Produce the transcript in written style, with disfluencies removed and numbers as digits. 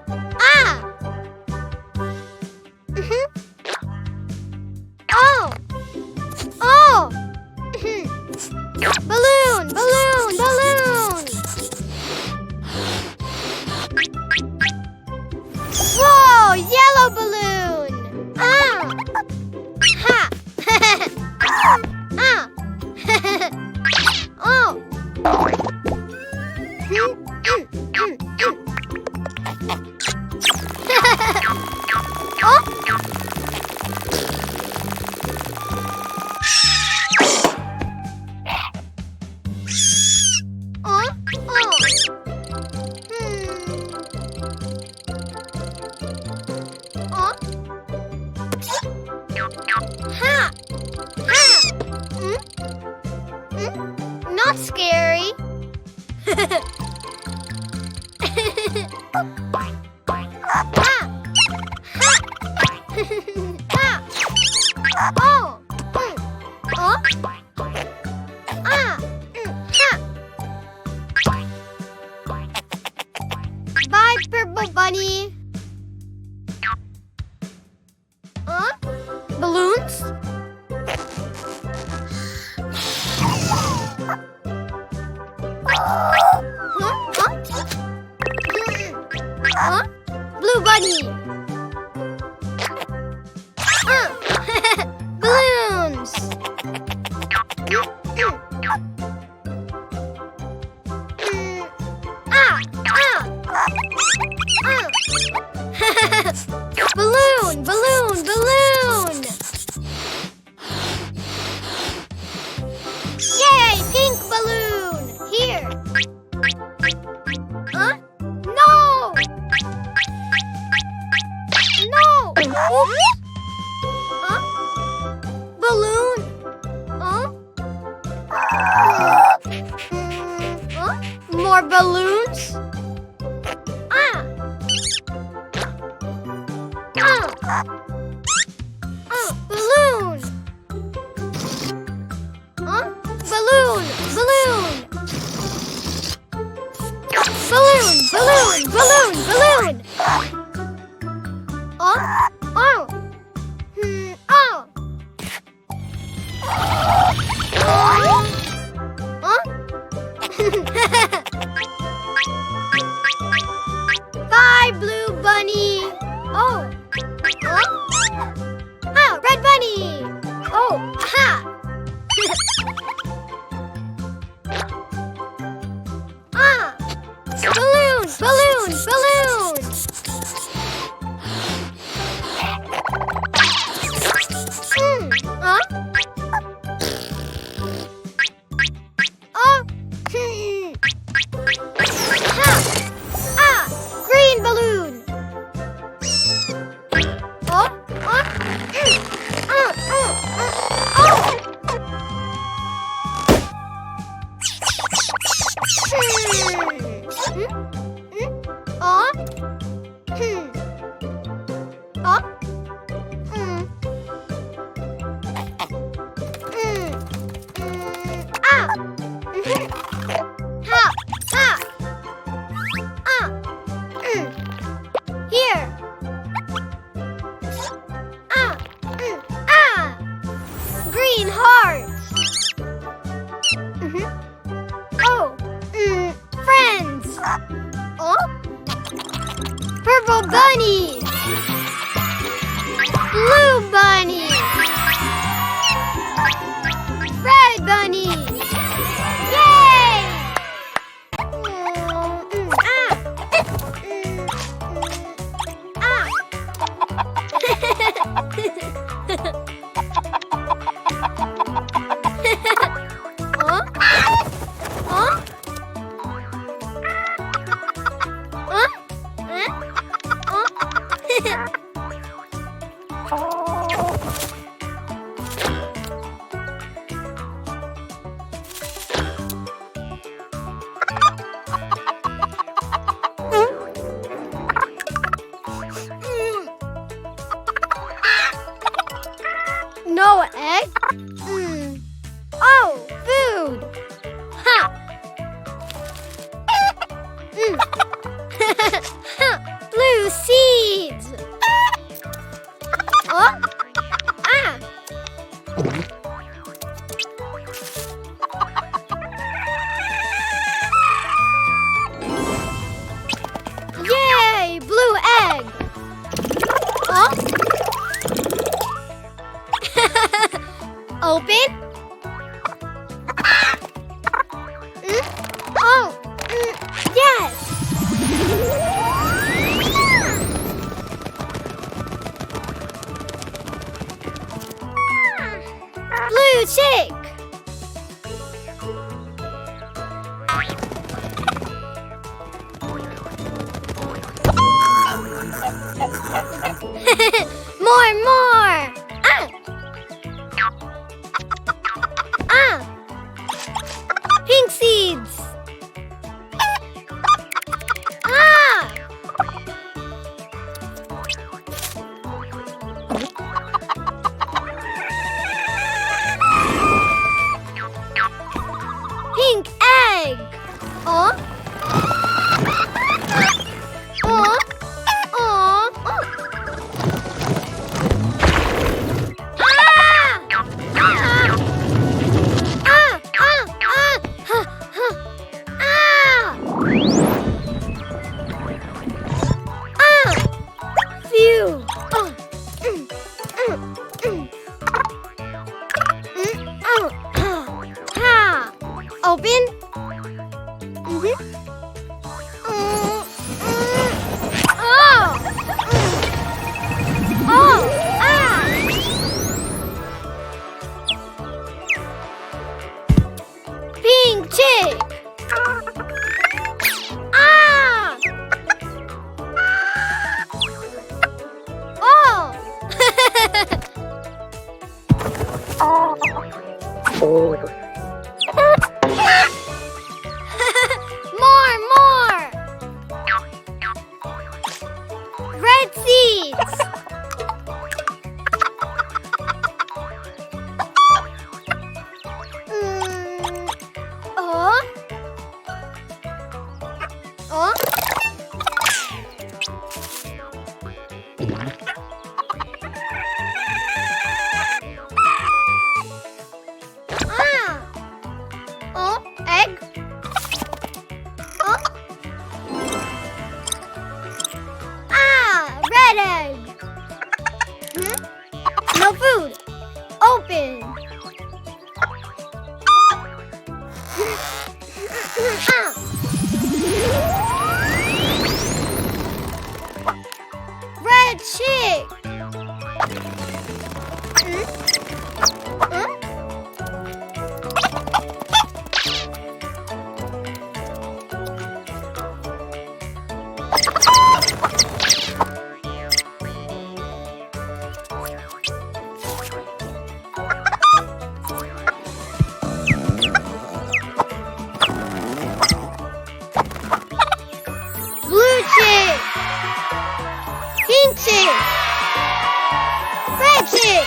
Ah! Oh! Oh! Balloon! Balloon! Balloon! Whoa! Yellow balloon! Ah! Ha! Ah! Oh! Ha! Ha! Not scary. Oh! Oh! Ah! Ha! Bye, Purple Bunny. Balloons? Blue Bunny. Balloons. Balloon, balloon, balloon. Yay, pink balloon. Here. Huh? No. No. Oops. Huh? Balloon. Huh? Huh? More balloons? Balloon! Huh? Balloon! Balloon! Balloon! Balloon! Balloon! Balloon! Oh! Oh! Oh! Bye, Blue Bunny! Oh! Oh, Red Bunny! Oh, ha! Balloon! Balloon! Balloon! Ha! Green balloon! Here. Green hearts. Oh, friends. Oh, Purple Bunny. Blue Bunny. Red Bunny. Yay! No egg? Oh, food! Ha! Blue chick. More. Ah. Ah. Pink seeds. Ah. Pink egg. Oh. Oh. Oh. Oh. Ah! Ah! Ah! Ah! Ah! Huh, huh. Ah! Ah! Phew! Oh. Ha! Open. Mm-hmm. Oh! Oh! Ah! Pink chick. Ah! Oh! More. Red seeds. Oh. Oh. Ah. Oh. Egg. Oh. Ah. Red egg. Hmm? No food. Open. Ah. Red chick. Hmm? Huh? Blue chick. Pink chick. Red chick.